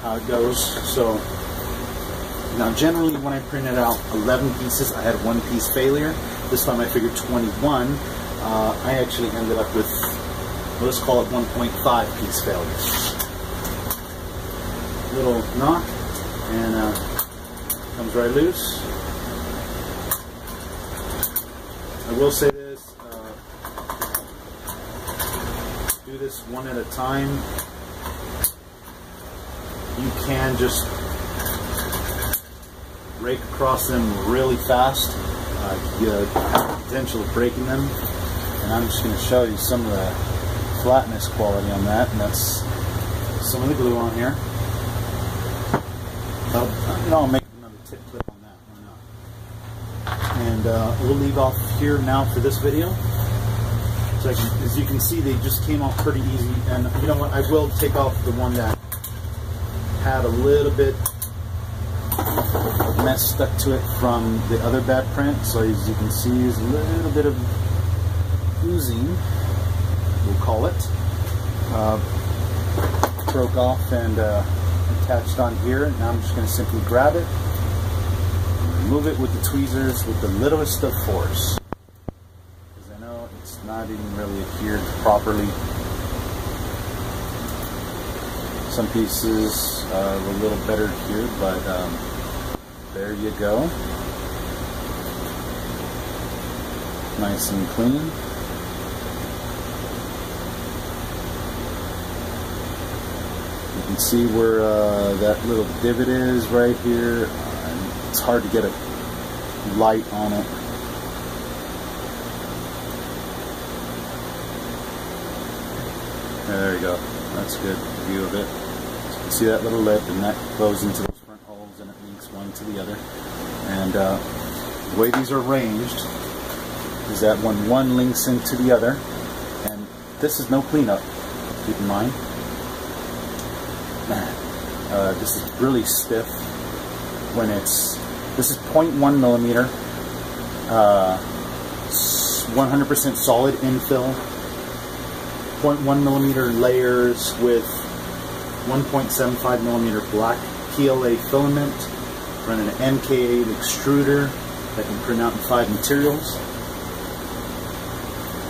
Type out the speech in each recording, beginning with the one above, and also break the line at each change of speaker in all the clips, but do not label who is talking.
how it goes. So now generally when I printed out 11 pieces, I had one piece failure. This time I figured 21. I actually ended up with, let's call it 1.5 piece failure. Little knock, and comes right loose. I will say this, do this one at a time. You can just rake across them really fast. You have the potential of breaking them. And I'm just going to show you some of the flatness quality on that. And that's some of the glue on here. I'll make another tip clip on that. Why not? And we'll leave off here now for this video. So as you can see, they just came off pretty easy. And you know what? I will take off the one that had a little bit of mess stuck to it from the other bad print. So as you can see, there's a little bit of oozing, we'll call it. Broke off and attached on here. Now I'm just going to simply grab it, remove it with the tweezers with the littlest of force, because I know it's not even really adhered properly. Some pieces are a little better adhered, but there you go. Nice and clean. You can see where that little divot is right here. It's hard to get a light on it. There you go. That's a good view of it. So you can see that little lip, and that goes into those front holes, and it links one to the other. And the way these are arranged is that when one links into the other, and this is no cleanup, keep in mind. This is really stiff when it's, this is 0.1 millimeter, 100% solid infill, 0.1 millimeter layers with 1.75 millimeter black PLA filament, run an MK8 extruder that can print out in 5 materials.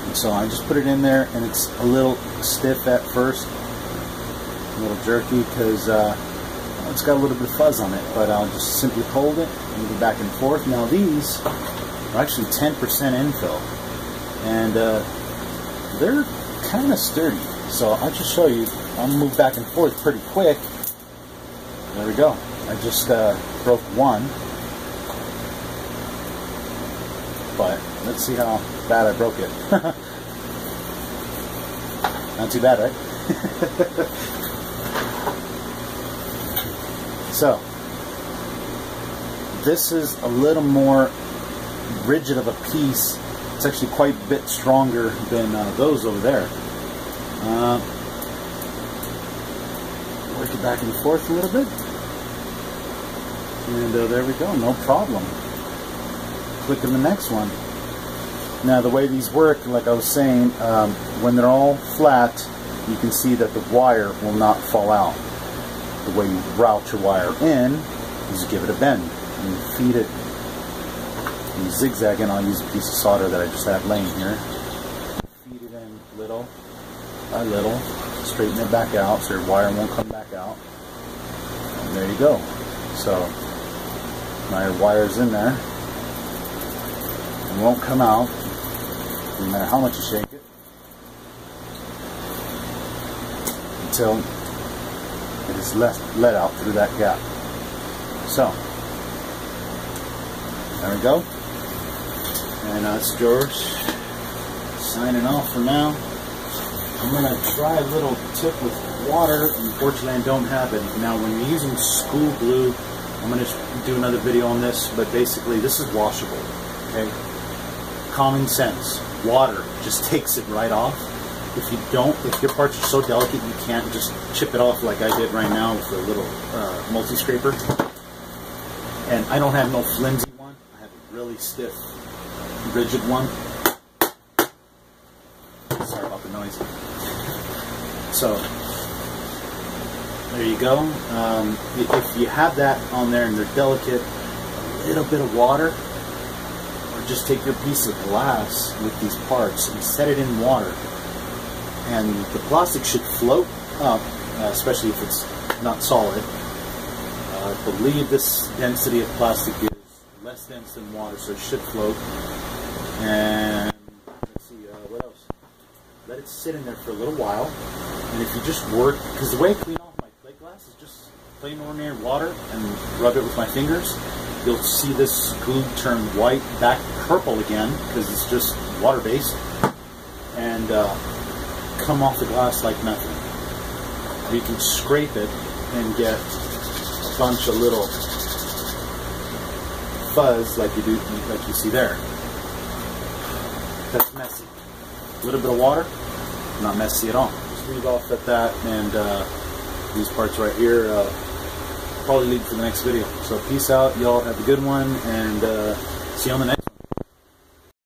And so I just put it in there, and it's a little stiff at first, a little jerky, because it's got a little bit of fuzz on it, but I'll just simply hold it, move it back and forth. Now these are actually 10% infill, and they're kind of sturdy. So I'll just show you. I'll move back and forth pretty quick. There we go. I just broke one, but let's see how bad I broke it. Not too bad, right? So this is a little more rigid of a piece. It's actually quite a bit stronger than those over there. Work it back and forth a little bit, and there we go, no problem. Click on the next one. Now the way these work, like I was saying, when they're all flat, you can see that the wire will not fall out. The way you route your wire in is you give it a bend and you feed it. You zigzag, and I'll use a piece of solder that I just had laying here. Feed it in little by little, straighten it back out so your wire won't come back out. And there you go. So now your wire's in there. It won't come out no matter how much you shake it until it is let out through that gap. So there we go. And that's George signing off for now. I'm going to try a little tip with water. Unfortunately, I don't have it. Now, when you're using school glue, I'm going to do another video on this, but basically this is washable. Okay? Common sense. Water just takes it right off. If you don't, if your parts are so delicate you can't just chip it off like I did right now with a little multi-scraper. And I don't have no flimsy one. I have a really stiff, rigid one. Sorry about the noise. So There you go. If you have that on there and they're delicate, a little bit of water, or just take your piece of glass with these parts and set it in water, and the plastic should float up, especially if it's not solid. I believe this density of plastic is less dense than water, so it should float. And let's see, what else? Let it sit in there for a little while, and if you just work, because the way I clean off my plate glass is just plain ordinary water and rub it with my fingers, you'll see this glue turn white, back purple again, because it's just water-based, and come off the glass like nothing. You can scrape it and get a bunch of little fuzz like you see there. That's messy. A little bit of water, not messy at all. Just leave off at that, and these parts right here, probably leave for the next video. So peace out, y'all have a good one, and see you on the next